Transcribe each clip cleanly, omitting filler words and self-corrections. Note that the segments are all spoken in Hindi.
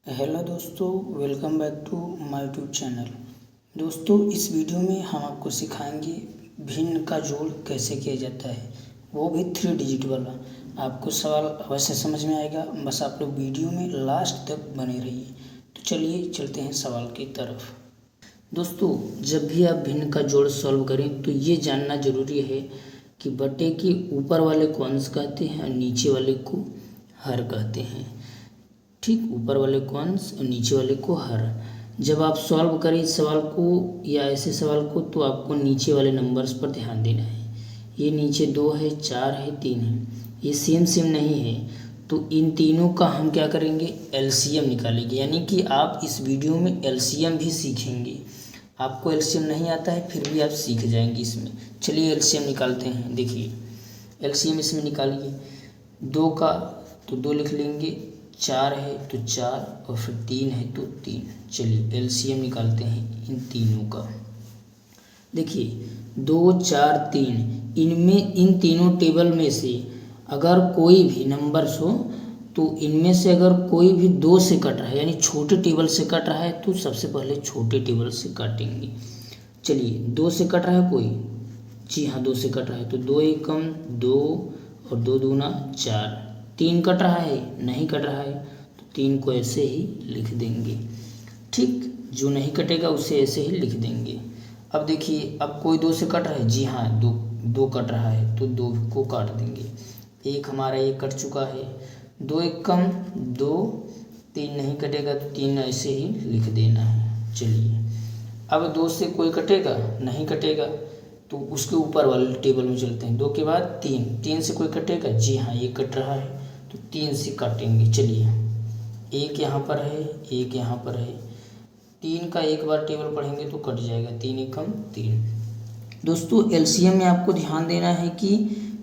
हेलो दोस्तों, welcome back to my YouTube channel. दोस्तों, इस वीडियो में हम आपको सिखाएंगे भिन्न का जोड़ कैसे किया जाता है, वो भी 3 डिजिट वाला। आपको सवाल अवश्य समझ में आएगा, बस आप लोग वीडियो में लास्ट तक बने रहिए। तो चलिए चलते हैं सवाल की तरफ। दोस्तों, जब भी आप भिन्न का जोड़ सॉल्व करें तो ये जानना ज़रूरी है कि बटे के ऊपर वाले को अंश कहते हैं और नीचे वाले को हर कहते हैं। ठीक, ऊपर वाले को अंश और नीचे वाले को हर। जब आप सॉल्व करें इस सवाल को या ऐसे सवाल को तो आपको नीचे वाले नंबर्स पर ध्यान देना है। ये नीचे 2 है, 4 है, 3 है, ये सेम नहीं है, तो इन तीनों का हम क्या करेंगे, एलसीएम निकालेंगे। यानी कि आप इस वीडियो में एलसीएम भी सीखेंगे। आपको एलसीएम नहीं आता है फिर भी आप सीख जाएंगे इसमें। चलिए एलसीएम निकालते हैं। देखिए एलसीएम इसमें निकालिए। 2 का तो 2 लिख लेंगे, 4 है तो 4 और फिर 3 है तो 3। चलिए एलसीएम निकालते हैं इन तीनों का। देखिए 2, 4, 3, इनमें इन तीनों टेबल में से अगर कोई भी नंबर्स हो तो इनमें से अगर कोई भी 2 से कट रहा है यानी छोटे टेबल से कट रहा है तो सबसे पहले छोटे टेबल से काटेंगे। चलिए 2 से कट रहा है कोई, जी हाँ 2 से कट रहा है तो 2 एकम 2 और 2 दूना 4। 3 कट रहा है, नहीं कट रहा है तो 3 को ऐसे ही लिख देंगे। ठीक, जो नहीं कटेगा उसे ऐसे ही लिख देंगे। अब देखिए अब कोई 2 से कट रहा है, जी हाँ 2 कट रहा है तो 2 को काट देंगे। एक हमारा ये कट चुका है, 2 एकम 2, 3 नहीं कटेगा तो 3 ऐसे ही लिख देना है। चलिए अब 2 से कोई कटेगा, नहीं कटेगा तो उसके ऊपर वाले टेबल में चलते हैं। 2 के बाद 3 से कोई कटेगा, जी हाँ ये कट रहा है तो 3 से काटेंगे। चलिए एक यहाँ पर है, एक यहाँ पर है, 3 का एक बार टेबल पढ़ेंगे तो कट जाएगा, 3 एकम 3। दोस्तों एलसीएम में आपको ध्यान देना है कि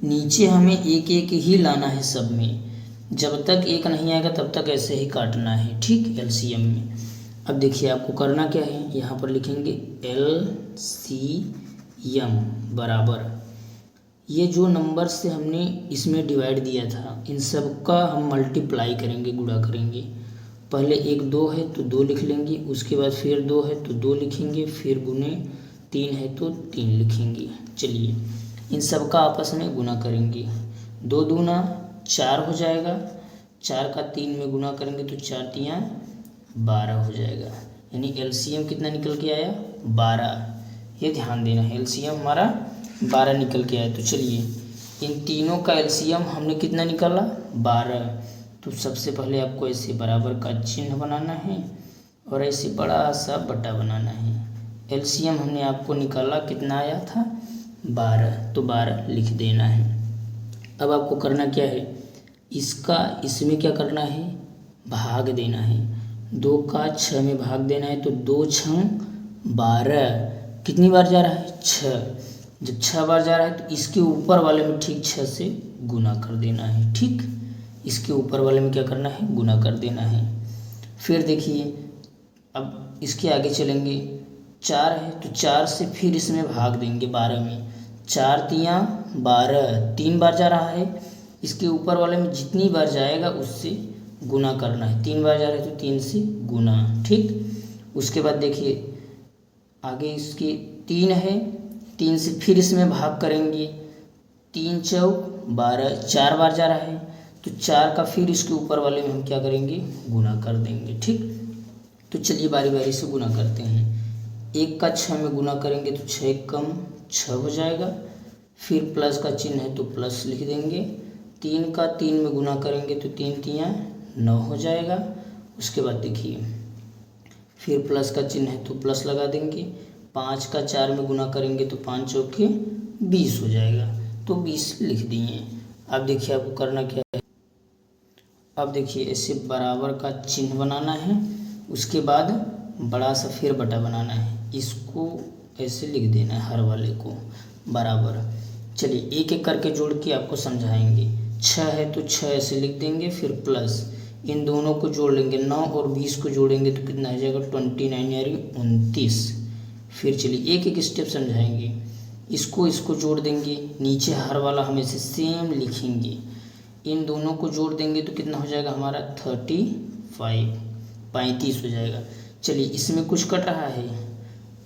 नीचे हमें एक एक ही लाना है सब में। जब तक एक नहीं आएगा तब तक ऐसे ही काटना है। ठीक, एलसीएम में। अब देखिए आपको करना क्या है, यहाँ पर लिखेंगे एलसीएम बराबर ये जो नंबर से हमने इसमें डिवाइड दिया था इन सब का हम मल्टीप्लाई करेंगे, गुणा करेंगे। पहले एक 2 है तो 2 लिख लेंगे, उसके बाद फिर 2 है तो 2 लिखेंगे, फिर गुने 3 है तो 3 लिखेंगे। चलिए इन सब का आपस में गुणा करेंगे। 2 दूना 4 हो जाएगा, 4 का 3 में गुणा करेंगे तो 4 तियाँ 12 हो जाएगा। यानी एलसीएम कितना निकल के आया, 12। ये ध्यान देना है, एलसीएम हमारा 12 निकल के आया। तो चलिए इन तीनों का एलसीएम हमने कितना निकाला, 12। तो सबसे पहले आपको ऐसे बराबर का चिन्ह बनाना है और ऐसे बड़ा सा बटा बनाना है। एलसीएम हमने आपको निकाला, कितना आया था, 12, तो 12 लिख देना है। अब आपको करना क्या है, इसका इसमें क्या करना है, भाग देना है। 2 का 6 में भाग देना है तो 2 छंग 12। कितनी बार जा रहा है, 6। जब 6 बार जा रहा है तो इसके ऊपर वाले में ठीक 6 से गुना कर देना है। ठीक, इसके ऊपर वाले में क्या करना है, गुना कर देना है। फिर देखिए अब इसके आगे चलेंगे, 4 है तो 4 से फिर इसमें भाग देंगे 12 में। 4 तियाँ 12, 3 बार जा रहा है, इसके ऊपर वाले में जितनी बार जाएगा उससे गुना करना है। 3 बार जा रहा है तो 3 से गुना। ठीक, उसके बाद देखिए आगे इसके 3 है, 3 से फिर इसमें भाग करेंगे, 3 चौक 12, 4 बार जा रहा है तो 4 का फिर इसके ऊपर वाले में हम क्या करेंगे, गुना कर देंगे। ठीक, तो चलिए बारी बारी से गुना करते हैं। 1 का 6 में गुना करेंगे तो 6 कम 6 हो जाएगा, फिर प्लस का चिन्ह है तो प्लस लिख देंगे। 3 का 3 में गुना करेंगे तो 3 तियाँ 9 हो जाएगा। उसके बाद देखिए फिर प्लस का चिन्ह है तो प्लस लगा देंगे। 5 का 4 में गुना करेंगे तो 5 चौके 20 हो जाएगा, तो 20 लिख दिए। अब देखिए आपको करना क्या है, अब देखिए ऐसे बराबर का चिन्ह बनाना है, उसके बाद बड़ा सा फिर बटा बनाना है, इसको ऐसे लिख देना है हर वाले को बराबर। चलिए एक एक करके जोड़ के आपको समझाएंगे। 6 है तो 6 ऐसे लिख देंगे, फिर प्लस इन दोनों को जोड़ लेंगे, 9 और 20 को जोड़ेंगे तो कितना आ जाएगा, 29 यानी 29। फिर चलिए एक एक स्टेप समझाएंगे। इसको जोड़ देंगे, नीचे हर वाला हम ऐसे सेम लिखेंगे। इन दोनों को जोड़ देंगे तो कितना हो जाएगा हमारा 35। 35 हो जाएगा। चलिए इसमें कुछ कट रहा है,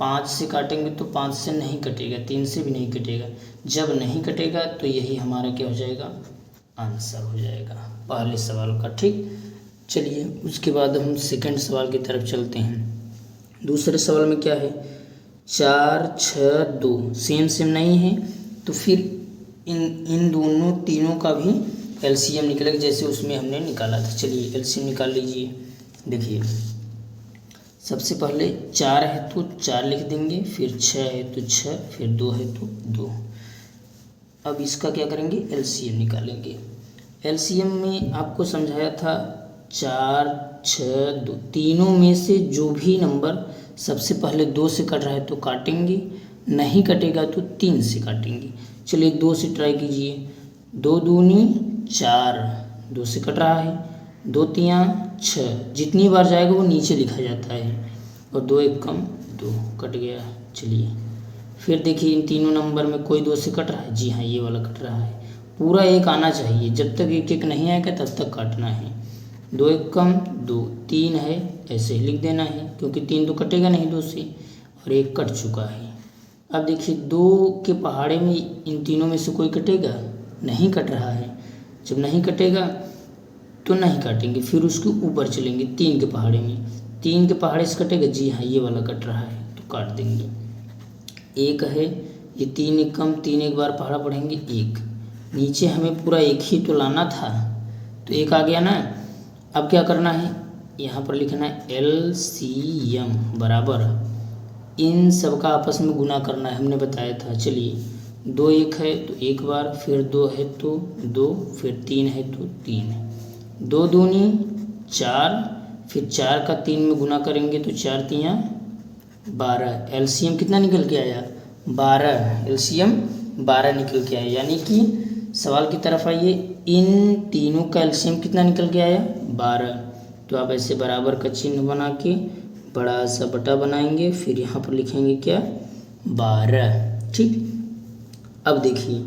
5 से काटेंगे तो 5 से नहीं कटेगा, 3 से भी नहीं कटेगा। जब नहीं कटेगा तो यही हमारा क्या हो जाएगा, आंसर हो जाएगा पहले सवाल का। ठीक, चलिए उसके बाद हम सेकंड सवाल की तरफ चलते हैं। दूसरे सवाल में क्या है, 4 6 2 सेम नहीं है, तो फिर इन दोनों तीनों का भी एलसीएम निकलेगा जैसे उसमें हमने निकाला था। चलिए एलसीएम निकाल लीजिए। देखिए सबसे पहले 4 है तो 4 लिख देंगे, फिर 6 है तो 6, फिर 2 है तो 2। अब इसका क्या करेंगे, एलसीएम निकालेंगे। एलसीएम में आपको समझाया था 4 6 2, तीनों में से जो भी नंबर सबसे पहले 2 से कट रहा है तो काटेंगे, नहीं कटेगा तो 3 से काटेंगे। चलिए 2 से ट्राई कीजिए। 2 दूनी 4, 2 से कट रहा है, 2 तियाँ 6, जितनी बार जाएगा वो नीचे लिखा जाता है, और 2 एक कम 2, कट गया। चलिए फिर देखिए इन तीनों नंबर में कोई 2 से कट रहा है, जी हाँ ये वाला कट रहा है। पूरा एक आना चाहिए, जब तक एक एक नहीं आएगा तब तक काटना है। 2 एक कम 2, 3 है ऐसे ही लिख देना है, क्योंकि 3 तो कटेगा नहीं 2 से, और 1 कट चुका है। अब देखिए 2 के पहाड़े में इन तीनों में से कोई कटेगा, नहीं कट रहा है। जब नहीं कटेगा तो नहीं काटेंगे, फिर उसके ऊपर चलेंगे 3 के पहाड़े में। 3 के पहाड़े से कटेगा, जी हाँ ये वाला कट रहा है तो काट देंगे। 1 है, ये 3 एक कम 3, एक बार पहाड़ा पढ़ेंगे 1, नीचे हमें पूरा एक ही तो लाना था, तो 1 आ गया ना। अब क्या करना है, यहाँ पर लिखना है एलसीएम बराबर इन सब का आपस में गुना करना है, हमने बताया था। चलिए 2 1 है तो 1 बार, फिर 2 है तो 2, फिर 3 है तो 3, 2 दूनी 4, फिर 4 का 3 में गुना करेंगे तो 4 तियाँ 12। एलसीएम कितना निकल के आया, 12। एलसीएम 12 निकल के आया, यानी कि सवाल की तरफ आइए, इन तीनों का एलसीएम कितना निकल के आया, 12। तो आप ऐसे बराबर का चिन्ह बना के बड़ा सा बटा बनाएंगे, फिर यहाँ पर लिखेंगे क्या, 12। ठीक, अब देखिए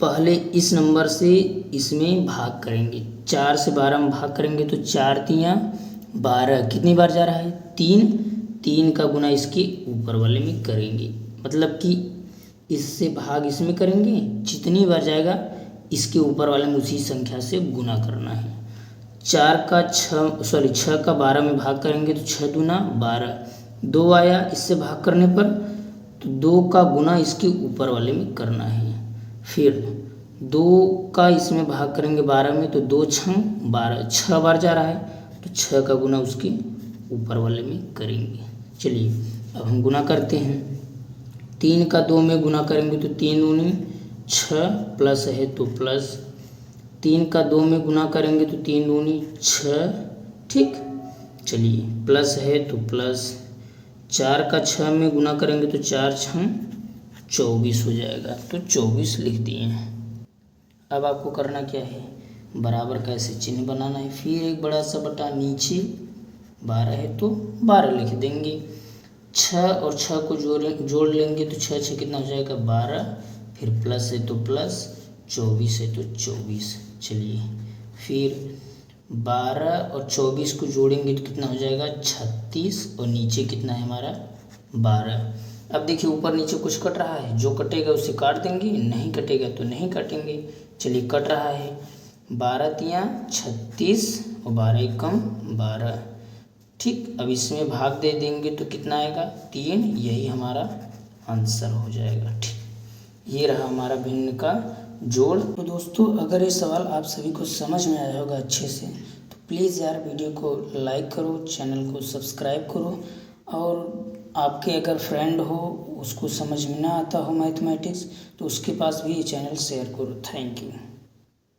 पहले इस नंबर से इसमें भाग करेंगे, 4 से 12 में भाग करेंगे तो 4 तियाँ 12, कितनी बार जा रहा है, 3 का गुना इसके ऊपर वाले में करेंगे, मतलब कि इससे भाग इसमें करेंगे, जितनी बार जाएगा इसके ऊपर वाले में उसी संख्या से गुना करना है। 6 का 12 में भाग करेंगे तो 6 दूना 12, 2 आया इससे भाग करने पर, तो 2 का गुना इसके ऊपर वाले में करना है। फिर 2 का इसमें भाग करेंगे 12 में, तो 2 छंग 12, 6 बार जा रहा है तो 6 का गुना उसके ऊपर वाले में करेंगे। चलिए अब हम गुना करते हैं। 3 का 2 में गुना करेंगे तो 3 दूनी 6, प्लस है तो प्लस, 3 का 2 में गुना करेंगे तो 3 दूनी 6। ठीक, चलिए प्लस है तो प्लस, 4 का 6 में गुना करेंगे तो 4 छंग 24 हो जाएगा, तो 24 लिख दिए हैं। अब आपको करना क्या है, बराबर का ऐसे चिन्ह बनाना है, फिर एक बड़ा सा बटा, नीचे 12 है तो 12 लिख देंगे। 6 और 6 को जोड़ लेंगे तो 6 6 कितना हो जाएगा, 12, फिर प्लस है तो प्लस, 24 है तो 24। चलिए फिर 12 और 24 को जोड़ेंगे तो कितना हो जाएगा, 36, और नीचे कितना है हमारा, 12। अब देखिए ऊपर नीचे कुछ कट रहा है, जो कटेगा उसे काट देंगे, नहीं कटेगा तो नहीं काटेंगे। चलिए कट रहा है, 12 तियाँ 36 और 12 एक कम 12। ठीक, अब इसमें भाग दे देंगे तो कितना आएगा, 3, यही हमारा आंसर हो जाएगा। ठीक, ये रहा हमारा भिन्न का जोड़। तो दोस्तों अगर ये सवाल आप सभी को समझ में आया होगा अच्छे से, तो प्लीज़ यार वीडियो को लाइक करो, चैनल को सब्सक्राइब करो, और आपके अगर फ्रेंड हो उसको समझ में ना आता हो मैथमेटिक्स, तो उसके पास भी ये चैनल शेयर करो। Thank you.